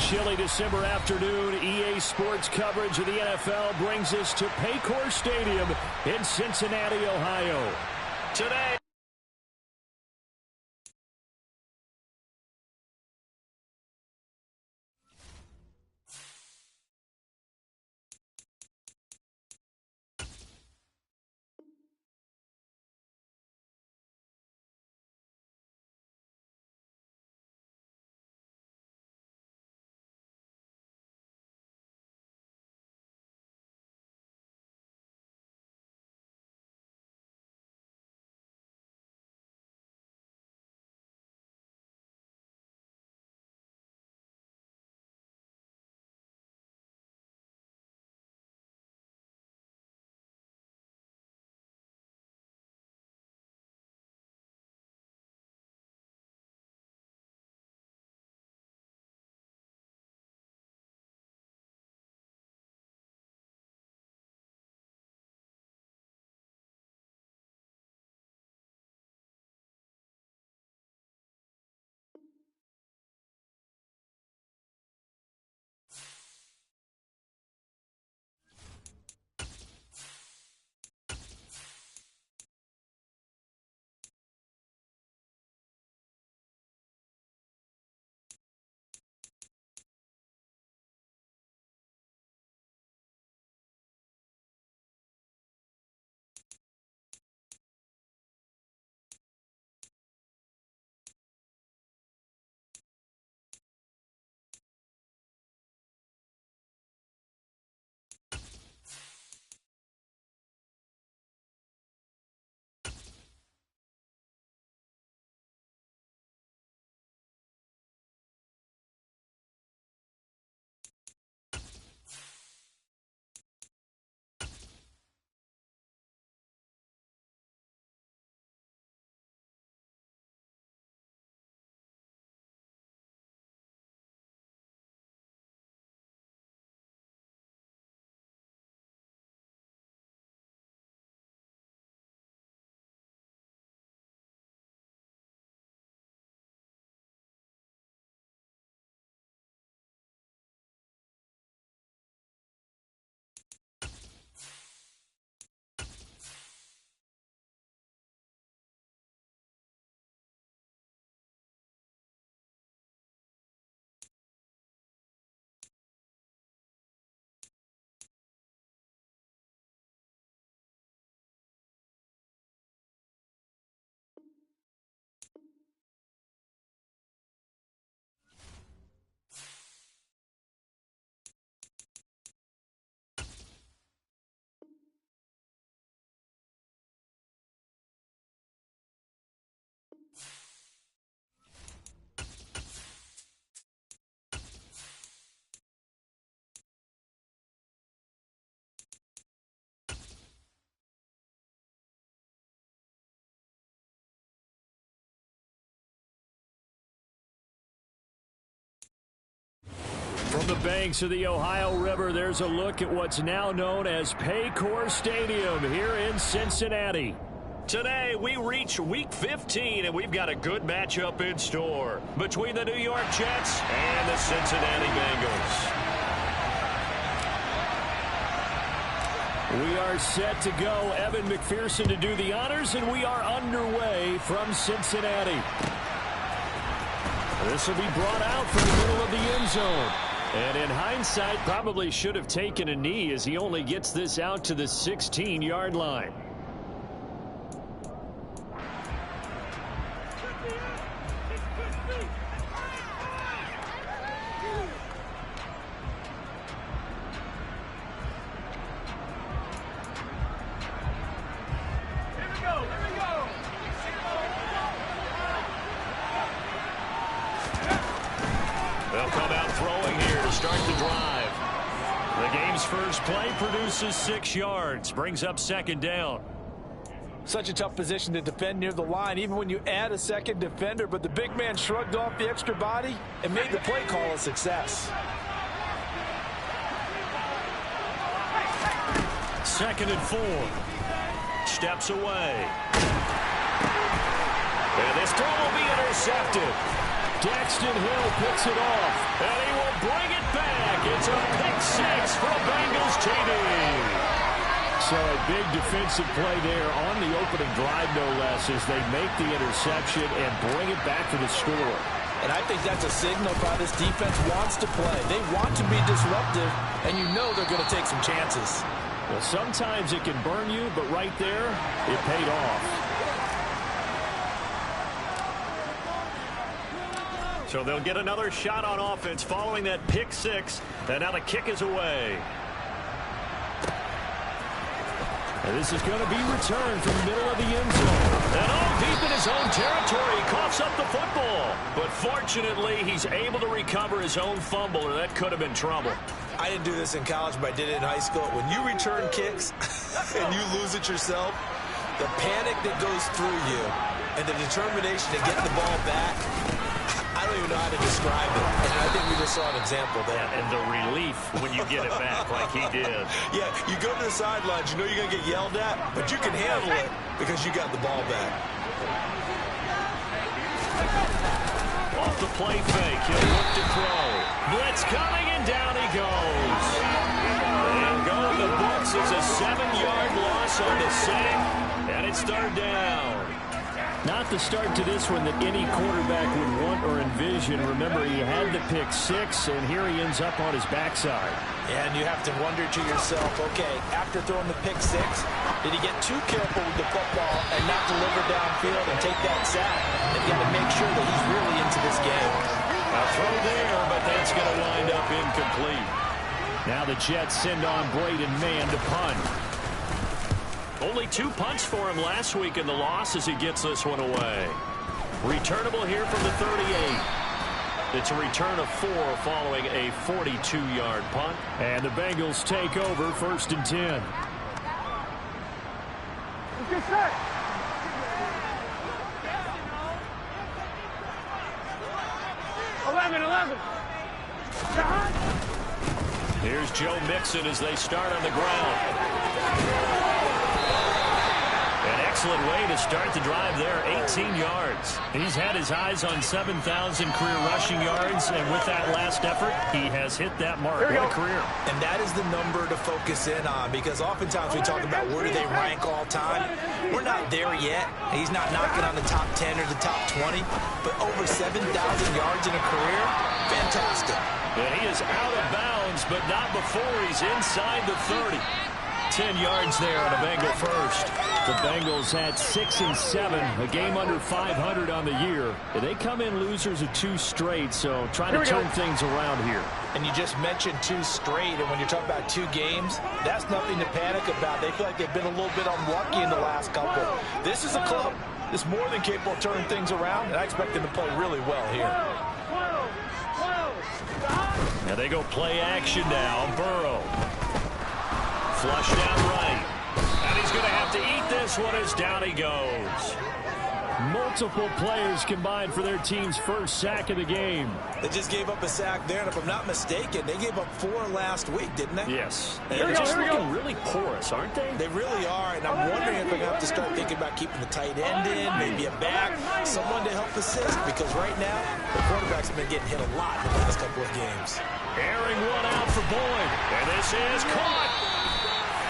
chilly December afternoon, EA Sports coverage of the NFL brings us to Paycor Stadium in Cincinnati, Ohio. Today, from the banks of the Ohio River, there's a look at what's now known as Paycor Stadium here in Cincinnati. Today, we reach Week 15, and we've got a good matchup in store between the New York Jets and the Cincinnati Bengals. We are set to go. Evan McPherson to do the honors, and we are underway from Cincinnati. This will be brought out from the middle of the end zone. And in hindsight, probably should have taken a knee as he only gets this out to the 16-yard line. They'll come out throwing here to start the drive. The game's first play produces 6 yards, brings up second down. Such a tough position to defend near the line, even when you add a second defender, but the big man shrugged off the extra body and made the play call a success. Second and 4. Steps away. And this throw will be intercepted. Daxton Hill picks it off. And he will bring it back. It's a pick six for a Bengals TD. So a big defensive play there on the opening drive, no less, as they make the interception and bring it back for the score. And I think that's a signal by this defense wants to play. They want to be disruptive, and you know they're going to take some chances. Well, sometimes it can burn you, but right there, it paid off. So they'll get another shot on offense following that pick six. And now the kick is away. And this is going to be returned from the middle of the end zone. And all deep in his own territory, he coughs up the football. But fortunately, he's able to recover his own fumble, or that could have been trouble. I didn't do this in college, but I did it in high school. When you return kicks and you lose it yourself, the panic that goes through you and the determination to get the ball back, I don't even know how to describe it. And I think we just saw an example there. And the relief when you get it back like he did. Yeah, you go to the sidelines, you know you're going to get yelled at, but you can handle it because you got the ball back. Off the play fake, he'll look to throw. Blitz coming, and down he goes. And go in the books is a 7-yard loss on the sack, and it's third down. Not the start to this one that any quarterback would want or envision. Remember, he had the pick six, and here he ends up on his backside. And you have to wonder to yourself, okay, after throwing the pick six, did he get too careful with the football and not deliver downfield and take that sack? And you got to make sure that he's really into this game. A throw there, but that's going to wind up incomplete. Now the Jets send on Braden Mann to punt. Only 2 punts for him last week in the loss as he gets this one away. Returnable here from the 38. It's a return of 4 following a 42-yard punt. And the Bengals take over 1st and 10. Get set. Here's Joe Mixon as they start on the ground. An excellent way to start the drive there, 18 yards. He's had his eyes on 7,000 career rushing yards, and with that last effort, he has hit that mark. What a career. And that is the number to focus in on, because oftentimes we talk about where do they rank all time. We're not there yet. He's not knocking on the top 10 or the top 20, but over 7,000 yards in a career, fantastic. And he is out of bounds, but not before he's inside the 30. 10 yards there on a Bengal first. The Bengals had 6 and 7, a game under 500 on the year. They come in losers of 2 straight, so trying to turn things around here. And you just mentioned 2 straight, and when you're talking about 2 games, that's nothing to panic about. They feel like they've been a little bit unlucky in the last couple. This is a club that's more than capable of turning things around, and I expect them to play really well here. And they go play action now. Burrow. Flush down right. And he's going to have to eat this one as down he goes. Multiple players combined for their team's first sack of the game. They just gave up a sack there, and if I'm not mistaken, they gave up 4 last week, didn't they? Yes. And they're just looking really porous, aren't they? They really are, and I'm wondering if they're going to have to start thinking about keeping the tight end in, maybe a back, someone to help assist, because right now, the quarterbacks have been getting hit a lot in the last couple of games. Airing one out for Boyd, and this is caught.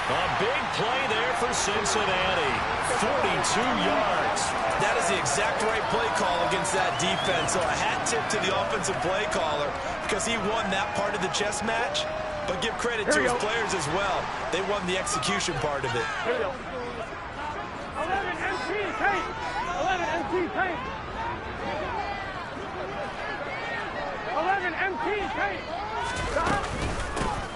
A big play there for Cincinnati. 42 yards. That is the exact right play call against that defense. So a hat tip to the offensive play caller because he won that part of the chess match. But give credit to his players as well. They won the execution part of it. Here we go. 11 MT tape. 11 MT tape. 11 MT tape.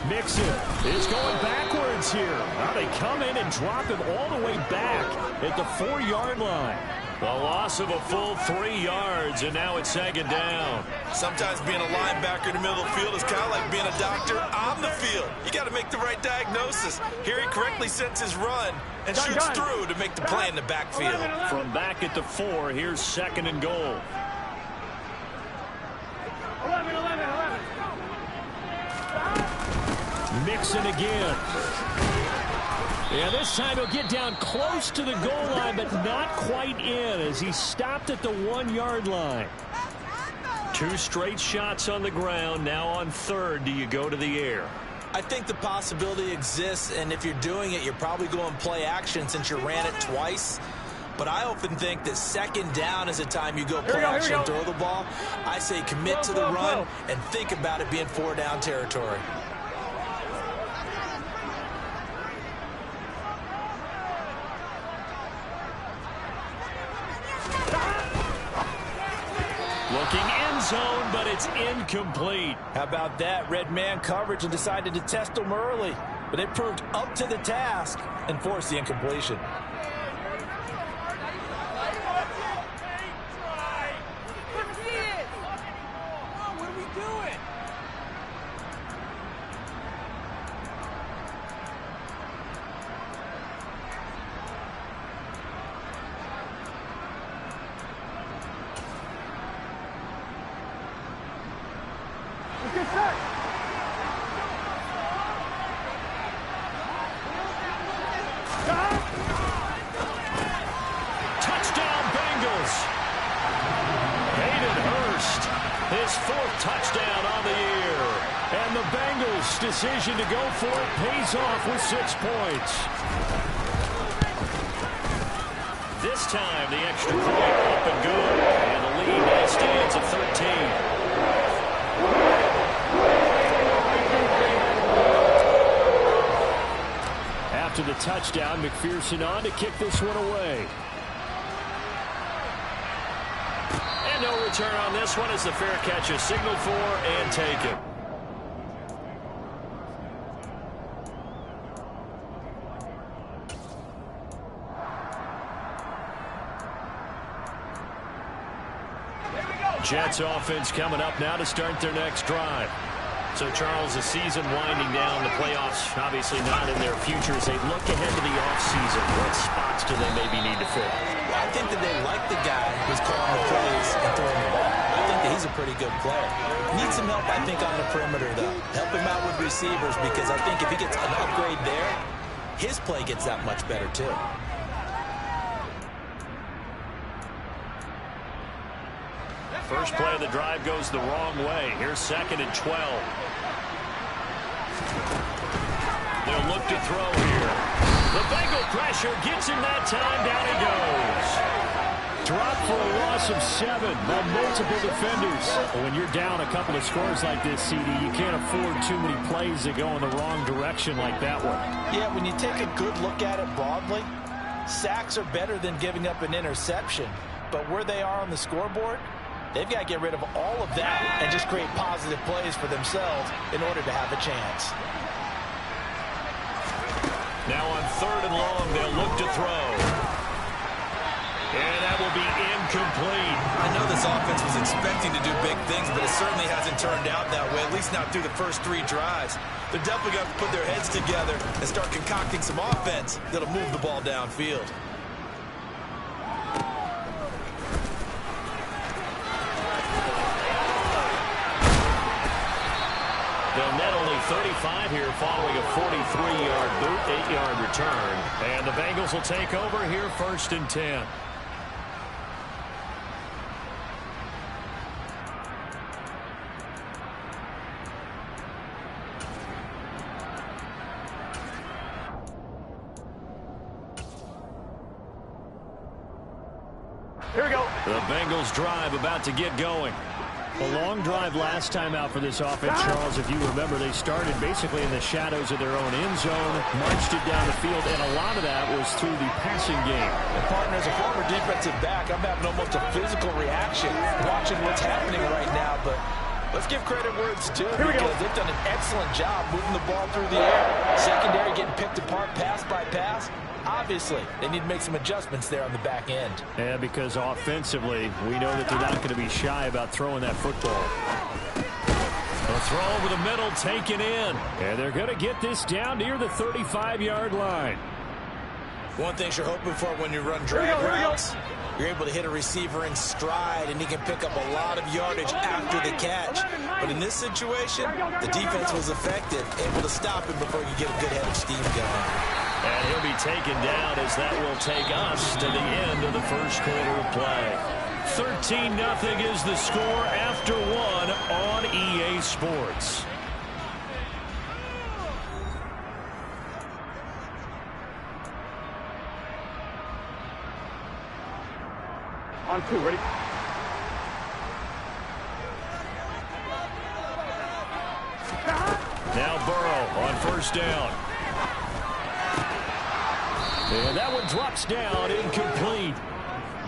Mixon is going backwards here. Now they come in and drop him all the way back at the 4-yard line. A loss of a full 3 yards, and now it's 2nd down. Sometimes being a linebacker in the middle of the field is kind of like being a doctor on the field. You got to make the right diagnosis. Here he correctly sets his run and shoots through to make the play in the backfield. From back at the 4, here's 2nd and goal. 11, 11, 11. Mixon again. Yeah, this time he'll get down close to the goal line, but not quite in as he stopped at the 1-yard line. 2 straight shots on the ground. Now on 3rd, do you go to the air? I think the possibility exists, and if you're doing it, you're probably going play action since you ran it twice. But I often think that 2nd down is the time you go play action and throw the ball. I say commit to the run and think about it being 4-down territory. Looking end zone, but it's incomplete. How about that? Red man coverage and decided to test them early. But it proved up to the task and forced the incompletion. Touchdown Bengals. Hayden Hurst, his 4th touchdown on the year. And the Bengals' decision to go for it pays off with 6 points. This time the extra point up and good. And the lead now stands at 13. After the touchdown, McPherson on to kick this one away. And no return on this one as the fair catch is signaled for and taken. Jets offense coming up now to start their next drive. So, Charles, the season winding down, the playoffs obviously not in their future. As they look ahead to the offseason, what spots do they maybe need to fill? Well, I think that they like the guy who's calling the plays and throwing the ball. I think that he's a pretty good player. Needs some help, I think, on the perimeter, though. Help him out with receivers because I think if he gets an upgrade there, his play gets that much better, too. First play of the drive goes the wrong way. Here's 2nd and 12. They'll look to throw here. The Bengal pressure gets him that time. Down he goes. Drop for a loss of 7 by multiple defenders. When you're down a couple of scores like this, CD, you can't afford too many plays that go in the wrong direction like that one. Yeah, when you take a good look at it broadly, sacks are better than giving up an interception. But where they are on the scoreboard, they've got to get rid of all of that and just create positive plays for themselves in order to have a chance. Now on 3rd and long, they'll look to throw. And that will be incomplete. I know this offense was expecting to do big things, but it certainly hasn't turned out that way, at least not through the first 3 drives. They're definitely going to put their heads together and start concocting some offense that'll move the ball downfield. They'll net only 35 here following a 43-yard boot, 8-yard return. And the Bengals will take over here 1st and 10. Here we go. The Bengals drive about to get going. A long drive last time out for this offense, Charles. If you remember, they started basically in the shadows of their own end zone, marched it down the field, and a lot of that was through the passing game. And partner, as a former defensive back, I'm having almost a physical reaction watching what's happening right now, but let's give credit where it's due because they've done an excellent job moving the ball through the air. Secondary getting picked apart pass by pass. Obviously, they need to make some adjustments there on the back end. Yeah, because offensively, we know that they're not going to be shy about throwing that football. The throw over the middle, taken in. And they're going to get this down near the 35-yard line. One thing you're hoping for when you run drag routes, you're able to hit a receiver in stride, and he can pick up a lot of yardage after the catch. But in this situation, the defense was effective, able to stop him before you get a good head of steam going. And he'll be taken down as that will take us to the end of the first quarter of play. 13-0 is the score after one on EA Sports. On two, ready? Now Burrow on first down. And that one drops down, incomplete.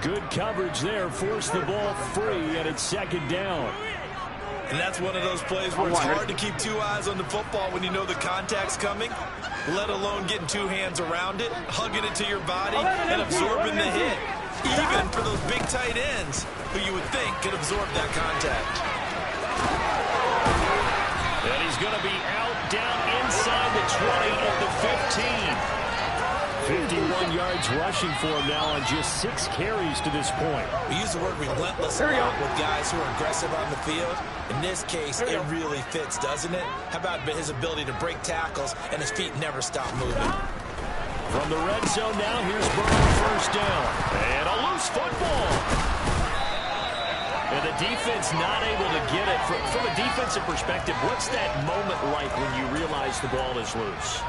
Good coverage there, forced the ball free, and it's second down. And that's one of those plays where it's hard to keep two eyes on the football when you know the contact's coming, let alone getting two hands around it, hugging it to your body, and absorbing the hit. Even for those big tight ends who you would think could absorb that contact. And he's going to be out down inside the 20 at the 15. 51 yards rushing for him now on just 6 carries to this point. We use the word relentless a lot with guys who are aggressive on the field. In this case, it really fits, doesn't it? How about his ability to break tackles and his feet never stop moving? From the red zone now, here's Burrow first down. And a loose football. And the defense not able to get it. From a defensive perspective, what's that moment like when you realize the ball is loose?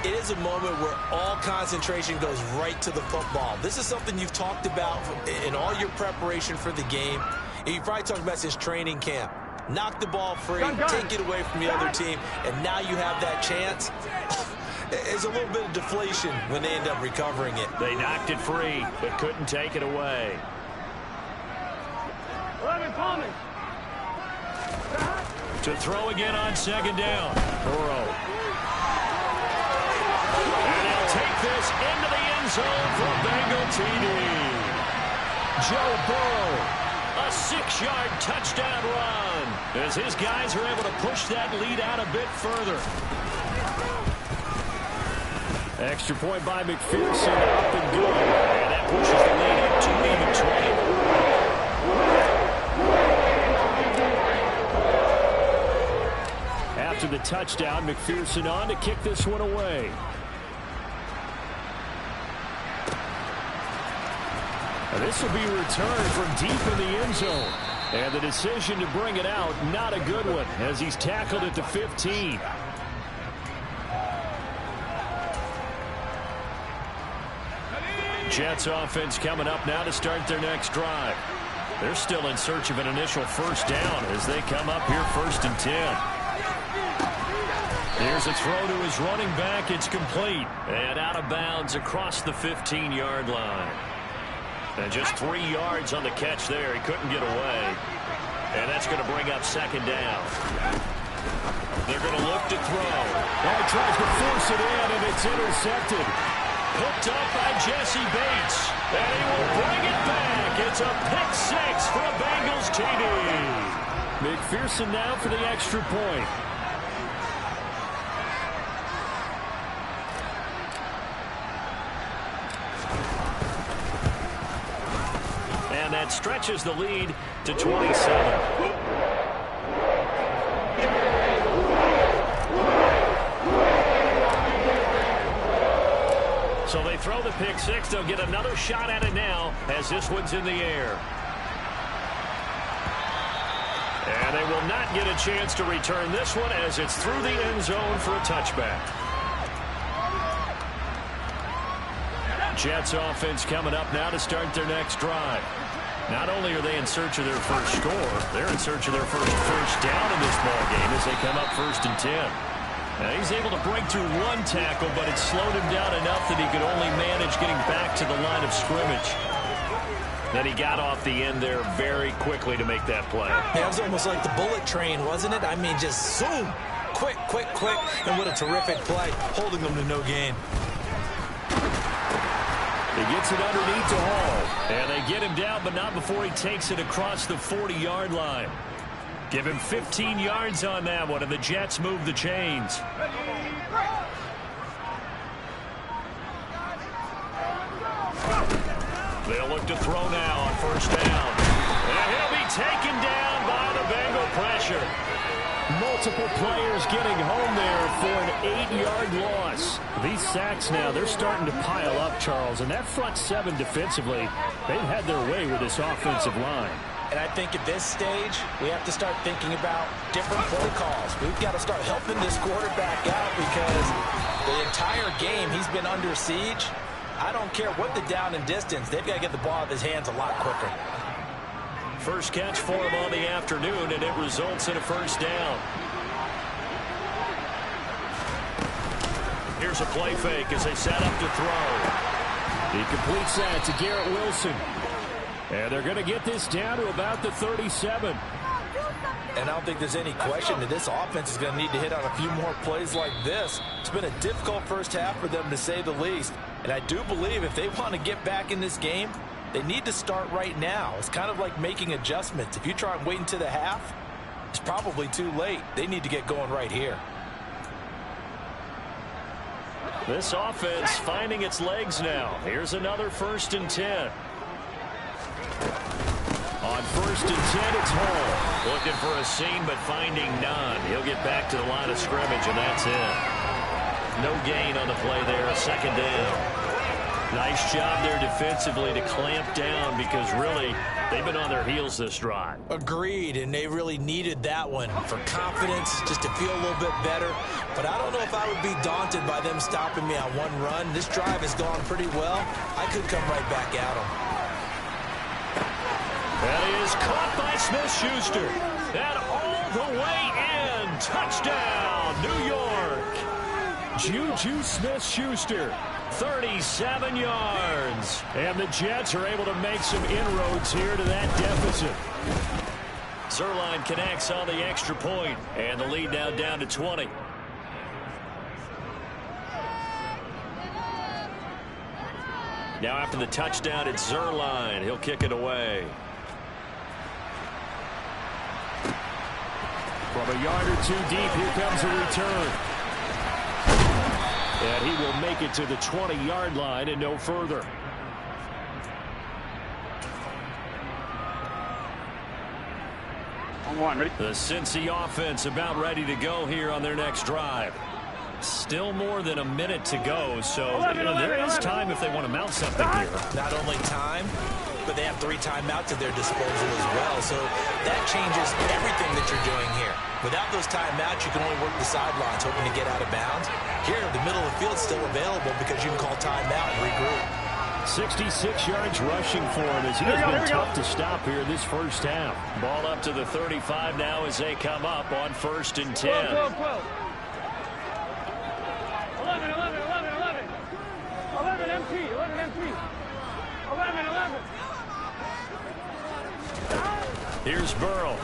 It is a moment where all concentration goes right to the football. This is something you've talked about in all your preparation for the game. And you probably talked about since training camp. Knock the ball free, take it away from the other team, and now you have that chance. There's a little bit of deflation when they end up recovering it. They knocked it free, but couldn't take it away. 11 coming. To throw again on second down. Burrow. And he'll take this into the end zone for a Bengal TD. Joe Burrow, a 6-yard touchdown run, as his guys are able to push that lead out a bit further. Extra point by McPherson, up and good. And that pushes the lead up to even 20. After the touchdown, McPherson on to kick this one away. And this will be returned from deep in the end zone. And the decision to bring it out, not a good one, as he's tackled at the 15. Jets offense coming up now to start their next drive. They're still in search of an initial first down as they come up here 1st and 10. Here's a throw to his running back. It's complete. And out of bounds across the 15-yard line. And just 3 yards on the catch there. He couldn't get away. And that's going to bring up second down. They're going to look to throw. He tries to force it in, and it's intercepted. Picked up by Jesse Bates. And he will bring it back. It's a pick six for a Bengals TD. McPherson now for the extra point. And that stretches the lead to 27. So they throw the pick six. They'll get another shot at it now as this one's in the air. And they will not get a chance to return this one as it's through the end zone for a touchback. Jets offense coming up now to start their next drive. Not only are they in search of their first score, they're in search of their first down in this ball game as they come up 1st and 10. Now he's able to break through one tackle, but it slowed him down enough that he could only manage getting back to the line of scrimmage. Then he got off the end there very quickly to make that play. It was almost like the bullet train, wasn't it? I mean, just zoom, quick, quick, quick, and what a terrific play, holding them to no gain. He gets it underneath to Hall, and they get him down, but not before he takes it across the 40-yard line. Give him 15 yards on that one, and the Jets move the chains. They'll look to throw now on first down. And he'll be taken down by the Bengal pressure. Multiple players getting home there for an 8-yard loss. These sacks now, they're starting to pile up, Charles. And that front seven defensively, they've had their way with this offensive line. And I think at this stage, we have to start thinking about different play calls. We've got to start helping this quarterback out because the entire game he's been under siege. I don't care what the down and distance. They've got to get the ball out of his hands a lot quicker. First catch for him on the afternoon, and it results in a first down. Here's a play fake as they set up to throw. He completes that to Garrett Wilson. And they're going to get this down to about the 37. And I don't think there's any question that this offense is going to need to hit on a few more plays like this. It's been a difficult first half for them, to say the least. And I do believe if they want to get back in this game, they need to start right now. It's kind of like making adjustments. If you try and wait until the half, it's probably too late. They need to get going right here. This offense finding its legs now. Here's another 1st and 10. On 1st and 10, it's Hall. Looking for a seam, but finding none. He'll get back to the line of scrimmage, and that's it. No gain on the play there, second down. Nice job there defensively to clamp down because really they've been on their heels this drive. Agreed, and they really needed that one for confidence, just to feel a little bit better. But I don't know if I would be daunted by them stopping me on one run. This drive has gone pretty well. I could come right back at them. That is caught by Smith-Schuster. And all the way in. Touchdown, New York. Juju Smith-Schuster. 37 yards. And the Jets are able to make some inroads here to that deficit. Zerline connects on the extra point, and the lead now down to 20. Now after the touchdown, it's Zerline. He'll kick it away. From a yard or two deep, here comes a return. And he will make it to the 20-yard line and no further. The Cincy offense about ready to go here on their next drive. Still more than a minute to go, so there is time if they want to mount something here. Not only time, but they have 3 timeouts at their disposal as well. So that changes everything that you're doing here. Without those timeouts, you can only work the sidelines, hoping to get out of bounds. Here, the middle of the field's still available because you can call timeout and regroup. 66 yards rushing for him as he has been tough to stop here this first half. Ball up to the 35 now as they come up on 1st and 10. 12. 11. 11 MT. 11 MT. 11. Here's Burrow.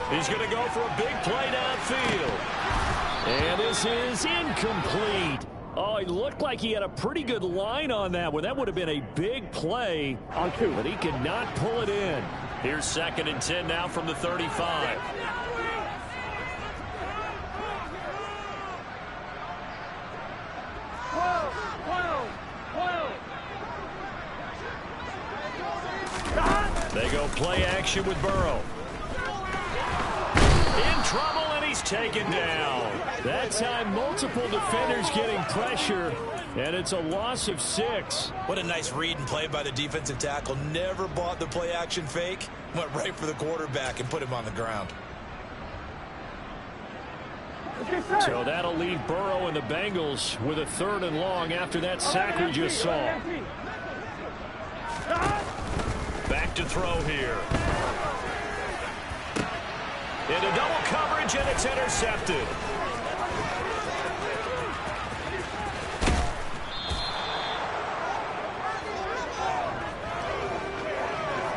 He's going to go for a big play downfield. And this is incomplete. Oh, it looked like he had a pretty good line on that one. That would have been a big play. On 2. But he could not pull it in. Here's 2nd and 10 now from the 35. They go play action with Burrow. In trouble, and he's taken down. That time, multiple defenders getting pressure, and it's a loss of 6. What a nice read and play by the defensive tackle. Never bought the play action fake. Went right for the quarterback and put him on the ground. So that'll leave Burrow and the Bengals with a 3rd and long after that sack we just saw. Back to throw here. Into double coverage, and it's intercepted.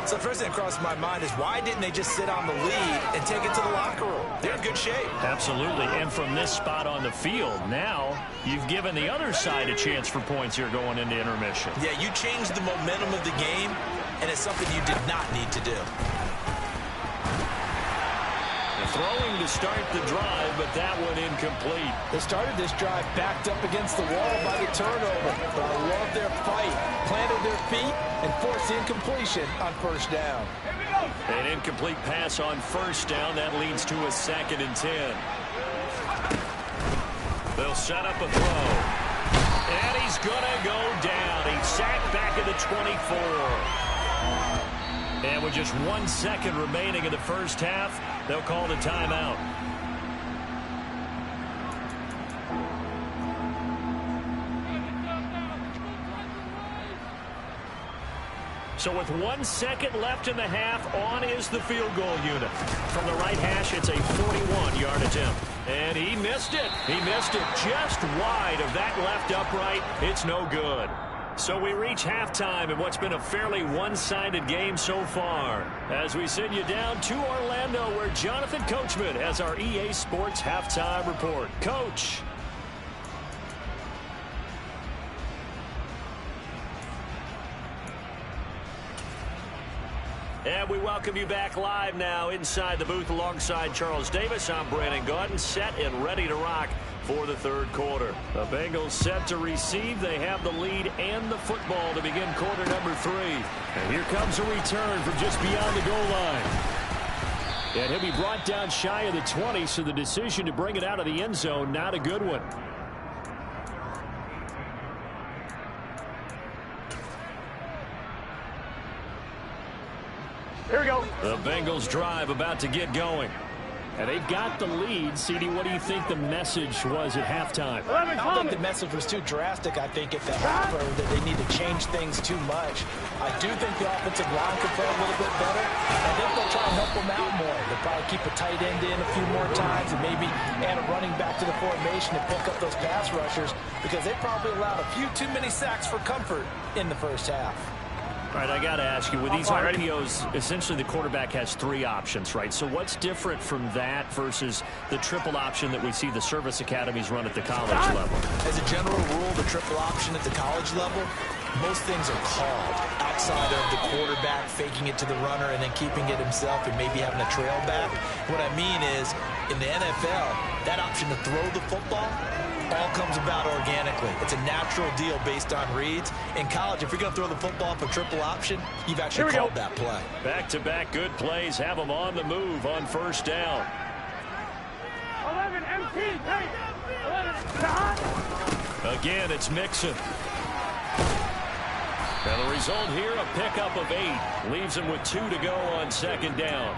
So the first thing that crossed my mind is why didn't they just sit on the lead and take it to the locker room? They're in good shape. Absolutely, and from this spot on the field, now you've given the other side a chance for points here going into intermission. Yeah, you changed the momentum of the game, and it's something you did not need to do. The throwing to start the drive, but that one incomplete. They started this drive backed up against the wall by the turnover, but I love their fight, planted their feet, and forced the incompletion on first down. An incomplete pass on first down. That leads to a 2nd and 10. They'll set up a throw. And he's going to go down. He's sacked back at the 24. And with just 1 second remaining in the first half, they'll call the timeout. So with 1 second left in the half, on is the field goal unit. From the right hash, it's a 41-yard attempt. And he missed it. He missed it just wide of that left upright. It's no good. So we reach halftime in what's been a fairly one-sided game so far. As we send you down to Orlando, where Jonathan Coachman has our EA Sports halftime report. Coach. And we welcome you back live now inside the booth alongside Charles Davis. I'm Brandon Gaudin, set and ready to rock for the third quarter. The Bengals set to receive. They have the lead and the football to begin quarter number 3. And here comes a return from just beyond the goal line. And he'll be brought down shy of the 20, so the decision to bring it out of the end zone, not a good one. Here we go. The Bengals drive about to get going. And they've got the lead. CD, what do you think the message was at halftime? I don't think the message was too drastic, I think, at the half, or that they need to change things too much. I do think the offensive line could play a little bit better. I think they'll try and help them out more. They'll probably keep a tight end in a few more times and maybe add a running back to the formation to pick up those pass rushers, because they probably allowed a few too many sacks for comfort in the first half. All right, I got to ask you, with these RPOs, essentially the quarterback has 3 options, right? So what's different from that versus the triple option that we see the service academies run at the college level? As a general rule, the triple option at the college level, most things are called outside of the quarterback faking it to the runner and then keeping it himself and maybe having a trail back. What I mean is, in the NFL, that option to throw the football all comes about organically. It's a natural deal based on reads. In college, if you're going to throw the football for triple option, you've actually called that play. Back-to-back good plays have them on the move on first down. 11 MT, take 11. Again, it's Mixon. And the result here, a pickup of 8. Leaves him with 2 to go on second down.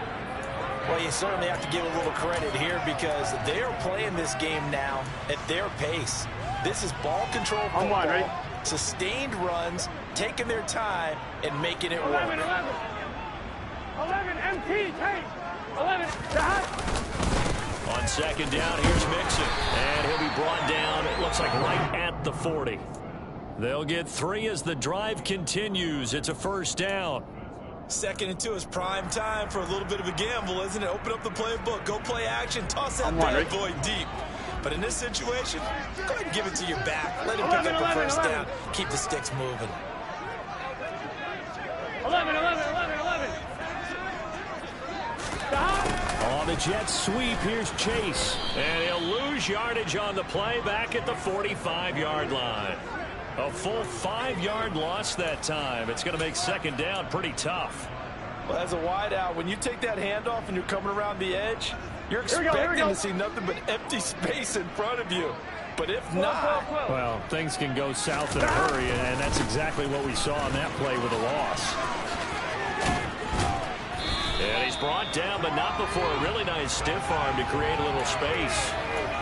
Well, you certainly have to give a little credit here, because they are playing this game now at their pace. This is ball control football, right? Sustained runs, taking their time, and making it work. 11 MT, take 11. On second down, here's Mixon. And he'll be brought down, it looks like right at the 40. They'll get 3 as the drive continues. It's a first down. 2nd and 2 is prime time for a little bit of a gamble, isn't it? Open up the playbook, go play action, toss that bad boy deep. But in this situation, go ahead and give it to your back. Let him pick up a first down. Keep the sticks moving. 11. On the jet sweep, here's Chase. And he'll lose yardage on the play back at the 45-yard line. A full 5-yard loss that time. It's going to make second down pretty tough. Well, as a wideout, when you take that handoff and you're coming around the edge, you're expecting to see nothing but empty space in front of you. But if not... Well, things can go south in a hurry, and that's exactly what we saw on that play with a loss. And he's brought down, but not before a really nice stiff arm to create a little space.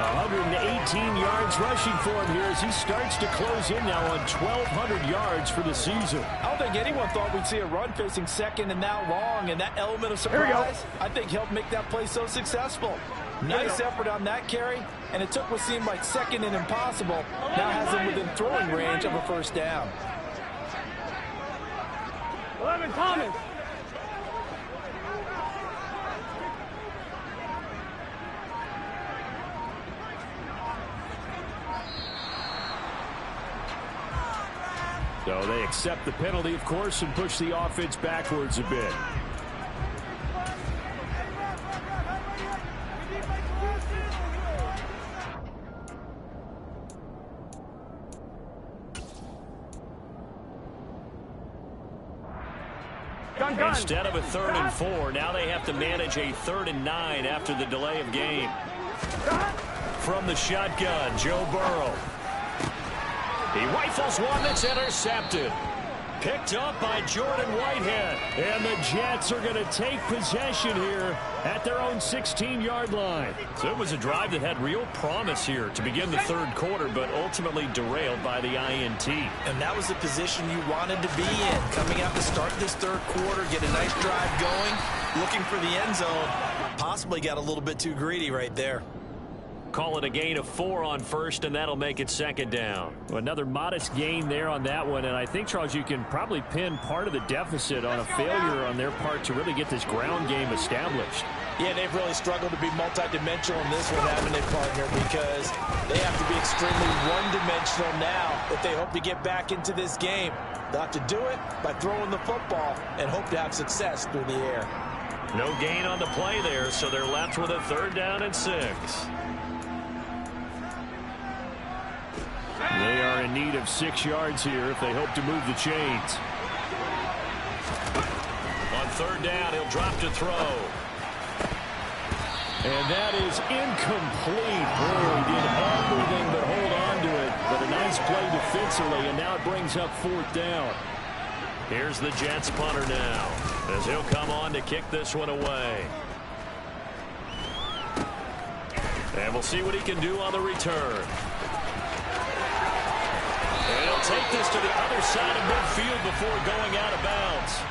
118 yards rushing for him here as he starts to close in now on 1,200 yards for the season. I don't think anyone thought we'd see a run facing second and that long, and that element of surprise, I think, helped make that play so successful. Nice effort on that carry, and it took what seemed like second and impossible, now has him within throwing range of a first down. 11 Thomas. So they accept the penalty, of course, and push the offense backwards a bit. Instead of a 3rd and 4, now they have to manage a 3rd and 9 after the delay of game. From the shotgun, Joe Burrow. He rifles one that's intercepted. Picked up by Jordan Whitehead. And the Jets are going to take possession here at their own 16-yard line. So it was a drive that had real promise here to begin the 3rd quarter, but ultimately derailed by the INT. And that was the position you wanted to be in. Coming out to start this 3rd quarter, get a nice drive going, looking for the end zone. Possibly got a little bit too greedy right there. Call it a gain of 4 on 1st, and that'll make it 2nd down. Well, another modest gain there on that one, and I think, Charles, you can probably pin part of the deficit on a failure on their part to really get this ground game established. Yeah, they've really struggled to be multidimensional in this one, haven't they, partner? Because they have to be extremely one-dimensional now if they hope to get back into this game. They'll have to do it by throwing the football and hope to have success through the air. No gain on the play there, so they're left with a 3rd down and 6. They are in need of 6 yards here if they hope to move the chains. On 3rd down, he'll drop to throw. And that is incomplete. Boy, he did everything but hold on to it. But a nice play defensively, and now it brings up 4th down. Here's the Jets punter now, as he'll come on to kick this one away. And we'll see what he can do on the return. And he'll take this to the other side of midfield before going out of bounds.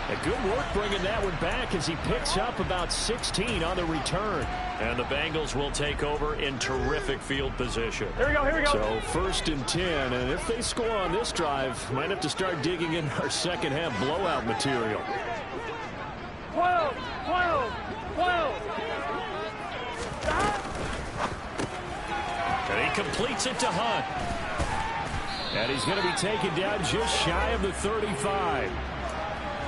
A good work bringing that one back as he picks up about 16 on the return. And the Bengals will take over in terrific field position. Here we go. So 1st and 10, and if they score on this drive, might have to start digging in our second half blowout material. 12. And he completes it to Hunt. And he's going to be taken down just shy of the 35.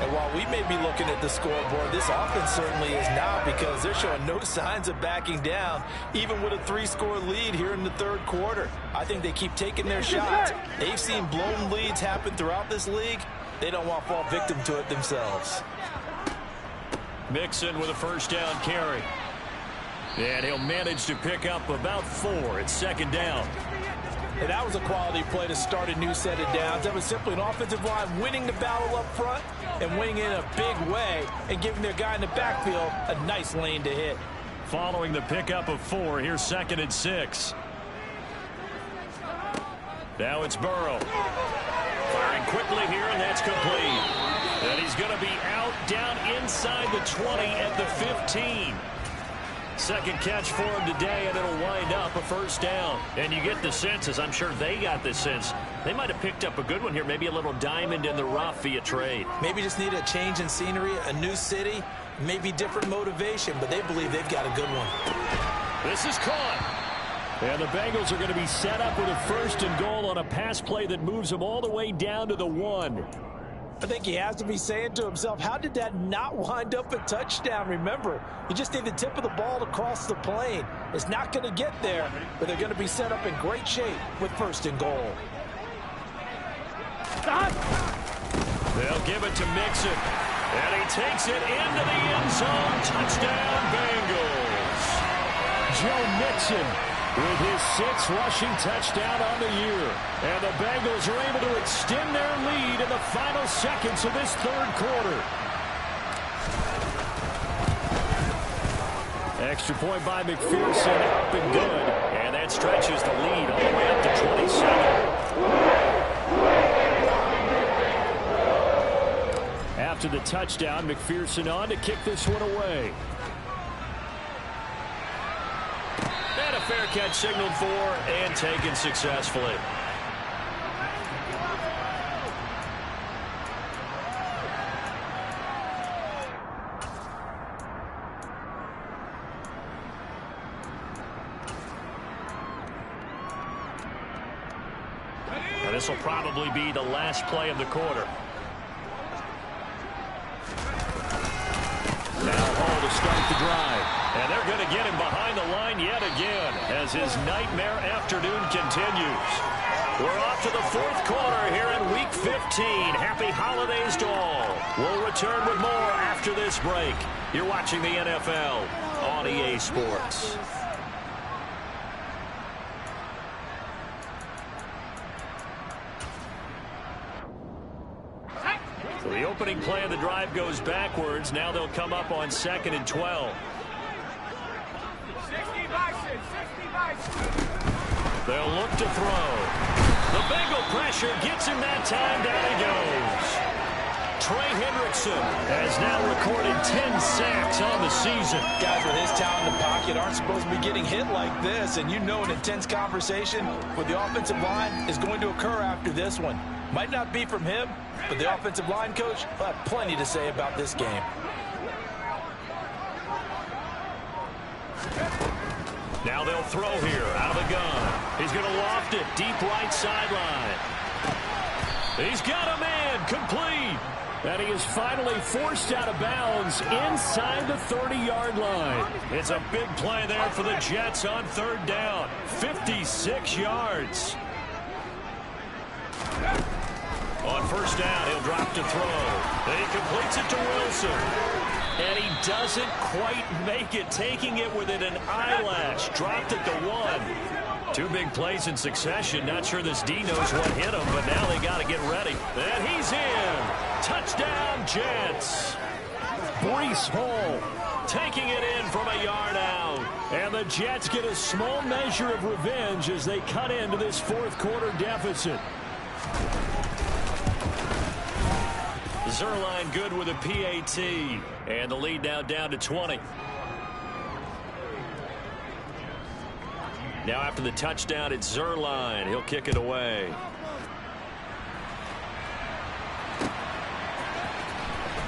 And while we may be looking at the scoreboard, this offense certainly is not, because they're showing no signs of backing down, even with a 3-score lead here in the 3rd quarter. I think they keep taking their shots. They've seen blown leads happen throughout this league. They don't want to fall victim to it themselves. Mixon with a 1st down carry. And he'll manage to pick up about 4. It's 2nd down. And that was a quality play to start a new set of downs. That was simply an offensive line winning the battle up front and winning in a big way and giving their guy in the backfield a nice lane to hit. Following the pickup of 4, here's 2nd and 6. Now it's Burrow. Firing quickly here, and that's complete. And he's going to be out down inside the 20 at the 15. 2nd catch for him today, and it'll wind up a 1st down. And you get the sense, as I'm sure they got the sense, they might have picked up a good one here, maybe a little diamond in the rough via trade. Maybe just need a change in scenery, a new city, maybe different motivation, but they believe they've got a good one. This is caught. And the Bengals are going to be set up with a 1st and goal on a pass play that moves them all the way down to the 1. I think he has to be saying to himself, how did that not wind up a touchdown? Remember, you just need the tip of the ball to cross the plane. It's not going to get there, but they're going to be set up in great shape with 1st and goal. They'll give it to Mixon. And he takes it into the end zone. Touchdown, Bengals. Joe Mixon with his 6th rushing touchdown on the year. And the Bengals are able to extend their lead in the final seconds of this 3rd quarter. Extra point by McPherson, up and good. And that stretches the lead all the way up to 27. After the touchdown, McPherson on to kick this one away. And a fair catch signaled for and taken successfully. Now this will probably be the last play of the quarter. Now Hall to start the drive. And they're going to get him behind the line yet again as his nightmare afternoon continues. We're off to the fourth quarter here in Week 15. Happy holidays to all. We'll return with more after this break. You're watching the NFL on EA Sports. So the opening play of the drive goes backwards. Now they'll come up on 2nd and 12. 60 bison, 60 bison. They'll look to throw. The Bengal pressure gets him that time. Down he goes. Trey Hendrickson has now recorded 10 sacks on the season. Guys with his talent in the pocket aren't supposed to be getting hit like this, and you know an intense conversation with the offensive line is going to occur after this one. Might not be from him, but the offensive line coach will have plenty to say about this game. Now they'll throw here out of the gun. He's going to loft it deep right sideline. He's got a man complete. And he is finally forced out of bounds inside the 30-yard line. It's a big play there for the Jets on 3rd down. 56 yards. On 1st down, he'll drop to throw. Then he completes it to Wilson. And he doesn't quite make it, taking it within an eyelash. Dropped it to 1. 2 big plays in succession. Not sure this D knows what hit him, but now they got to get ready. And he's in. Touchdown, Jets. Breece Hall taking it in from a yard out. And the Jets get a small measure of revenge as they cut into this 4th quarter deficit. Zerline good with a PAT. And the lead now down to 20. Now after the touchdown, it's Zerline. He'll kick it away.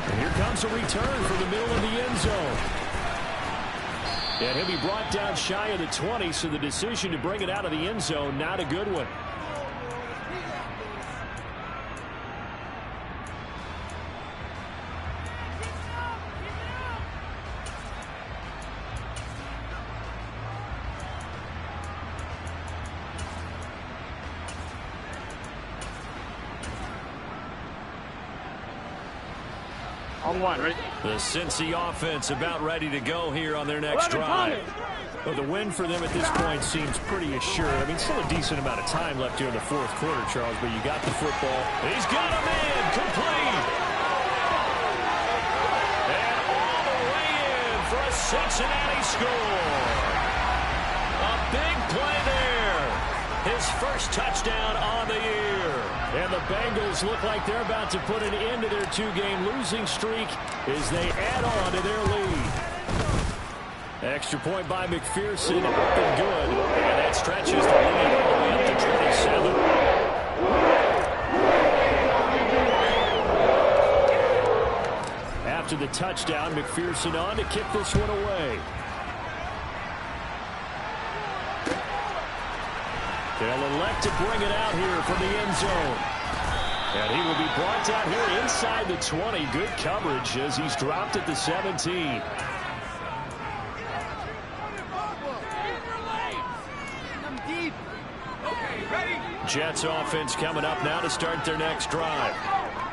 And here comes a return for the middle of the end zone. And he'll be brought down shy of the 20, so the decision to bring it out of the end zone, not a good one. On 1, ready? The Cincy offense about ready to go here on their next drive. Well, the win for them at this point seems pretty assured. I mean, still a decent amount of time left here in the 4th quarter, Charles, but you got the football. He's got a man complete. And all the way in for a Cincinnati score. A big play there. His first touchdown on the year. And the Bengals look like they're about to put an end to their 2-game losing streak as they add on to their lead. Extra point by McPherson, up and good. And that stretches the lead all the way up to 27. After the touchdown, McPherson on to kick this one away. They'll elect to bring it out here from the end zone. And he will be brought down here inside the 20. Good coverage as he's dropped at the 17. Jets offense coming up now to start their next drive.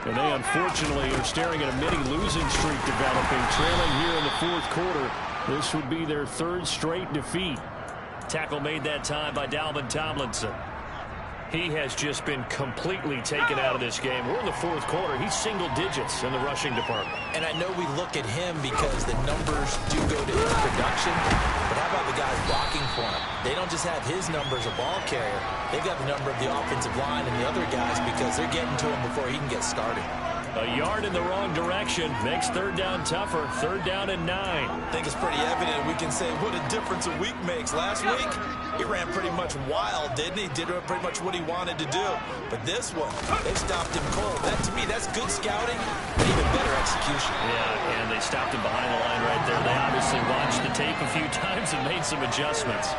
And they unfortunately are staring at a mini losing streak developing, trailing here in the 4th quarter. This would be their 3rd straight defeat. Tackle made that time by Dalvin Tomlinson. He has just been completely taken out of this game. We're in the 4th quarter. He's single digits in the rushing department. And I know we look at him because the numbers do go to his production, but how about the guys blocking for him? They don't just have his number as a ball carrier. They've got the number of the offensive line and the other guys because they're getting to him before he can get started. A yard in the wrong direction makes 3rd down tougher. 3rd down and 9. I think it's pretty evident. We can say what a difference a week makes. Last week, he ran pretty much wild, didn't he? Did pretty much what he wanted to do. But this one, they stopped him cold. That, to me, that's good scouting and even better execution. Yeah, and they stopped him behind the line right there. They obviously watched the tape a few times and made some adjustments.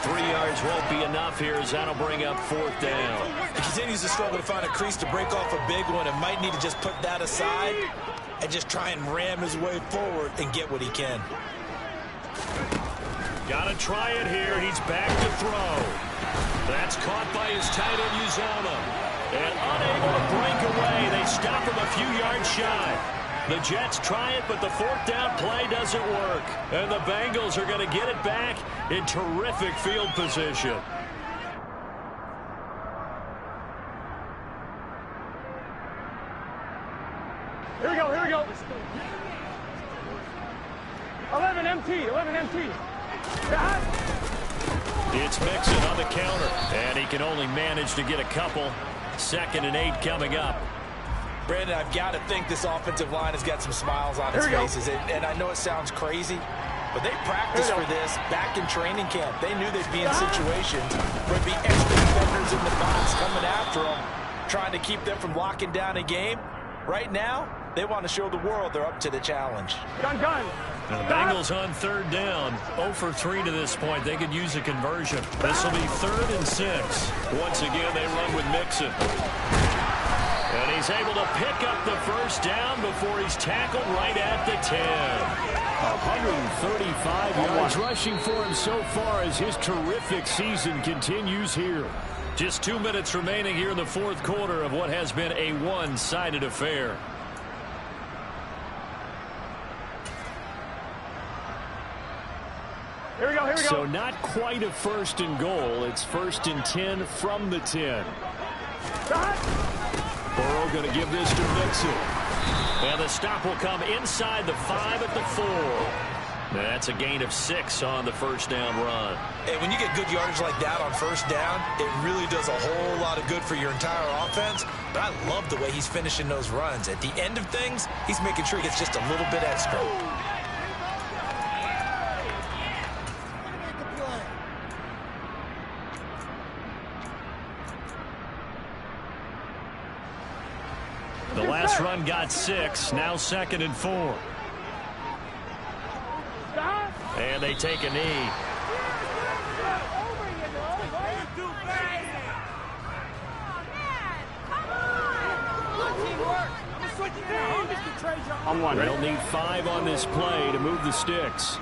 3 yards won't be enough here as that'll bring up 4th down. He continues to struggle to find a crease to break off a big one and might need to just put that aside and just try and ram his way forward and get what he can. Got to try it here. He's back to throw. That's caught by his tight end, Uzama. And unable to break away. They stop him a few yards shy. The Jets try it, but the fourth down play doesn't work. And the Bengals are going to get it back in terrific field position. Here we go, here we go. 11 MT, 11 MT. It's Mixon on the counter, and he can only manage to get a couple. 2nd and 8 coming up. Brandon, I've got to think this offensive line has got some smiles on its faces. And I know it sounds crazy, but they practiced for this back in training camp. They knew they'd be in situations where there'd be extra defenders in the box coming after them, trying to keep them from locking down a game. Right now, they want to show the world they're up to the challenge. Gun, gun. And the Bengals on 3rd down. 0 for 3 to this point. They could use a conversion. This will be 3rd and 6. Once again, they run with Mixon. And he's able to pick up the first down before he's tackled right at the 10. 135 yards rushing for him so far as his terrific season continues here. Just 2 minutes remaining here in the 4th quarter of what has been a one-sided affair. Here we go, here we go. So not quite a 1st and goal. It's 1st and 10 from the 10. Burrow going to give this to Mixon. And the stop will come inside the 5 at the 4. That's a gain of 6 on the first down run. And when you get good yardage like that on first down, it really does a whole lot of good for your entire offense. But I love the way he's finishing those runs. At the end of things, he's making sure he gets just a little bit extra. The last run got 6. Now 2nd and 4. And they take a knee. I'm one. They'll need 5 on this play to move the sticks.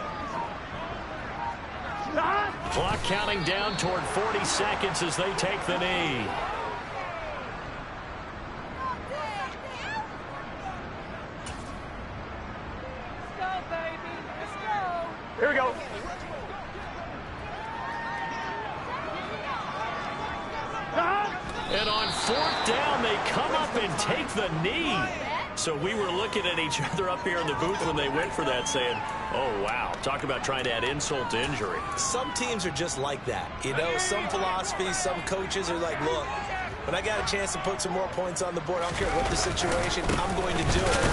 Clock counting down toward 40 seconds as they take the knee. Here we go. And on 4th down, they come up and take the knee. So we were looking at each other up here in the booth when they went for that saying, oh, wow, talk about trying to add insult to injury. Some teams are just like that. You know, some philosophies, some coaches are like, look, when I got a chance to put some more points on the board, I don't care what the situation, I'm going to do it.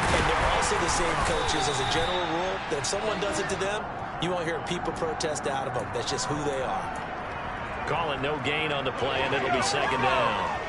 And they're also the same coaches as a general rule that if someone does it to them, you won't hear people protest out of them. That's just who they are. Call it no gain on the play, and it'll be 2nd down.